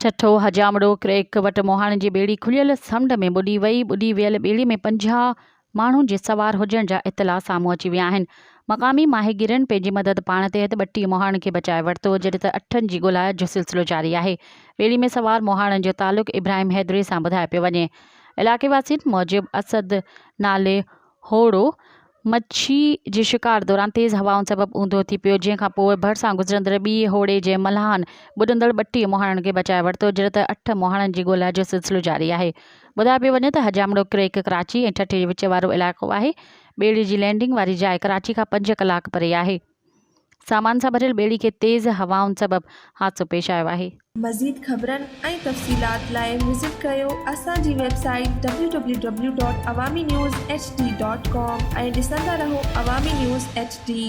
छठो हजामड़ो crack वटि मोहाणे जी ॿेड़ी खुलियल समुंड में ॿुॾी वई। ॿुॾी वियल ॿेड़ी में 50 माण्हुनि जे सवार हुजण जा इतला साम्हूं अची विया आहिनि। मक़ामी माहिगिरनि पंहिंजी मदद पाण तहत 32 मोहाणनि खे बचाए वरितो, जॾहिं त 8 जी ॻोल्हा जो सिलसिलो जारी आहे। ॿेड़ी में सवार मोहाणनि जो तालुक़ इब्राहिम हैदरी सां ॿुधाए पियो वञे। इलाइक़े वासियुनि मूजिबि असद नाले होड़ो मच्छी जे शिकार दौरान तेज़ हवाउनि सबबु ऊंधो थी पियो, जंहिंखां पोइ भरिसां गुज़रंदड़ ॿी होड़े जे मल्हानि ॿुॾंदड़ 32 मोहाणनि खे बचाए वरितो, जॾहिं त 8 मोहाणनि जी ॻोल्हा जो सिलसिलो जारी आहे। ॿुधाए पियो वञे त हजामड़ो क्रेक कराची ऐं ठठे जे विच वारो इलाइक़ो आहे। ॿेड़ी जी लैंडिंग वारी जाइ कराची खां 5 कलाक परे आहे। सामान सां भरियल ॿेड़ी खे तेज़ हवाउनि सबबु हादसो पेश आयो आहे। मज़ीद ख़बरनि ऐं तफ़सीलात लाइ विज़िट कयो असांजी वेबसाइट www.awamiNewsHD.com ऐं ॾिसंदा रहो अवामी न्यूज़ HD।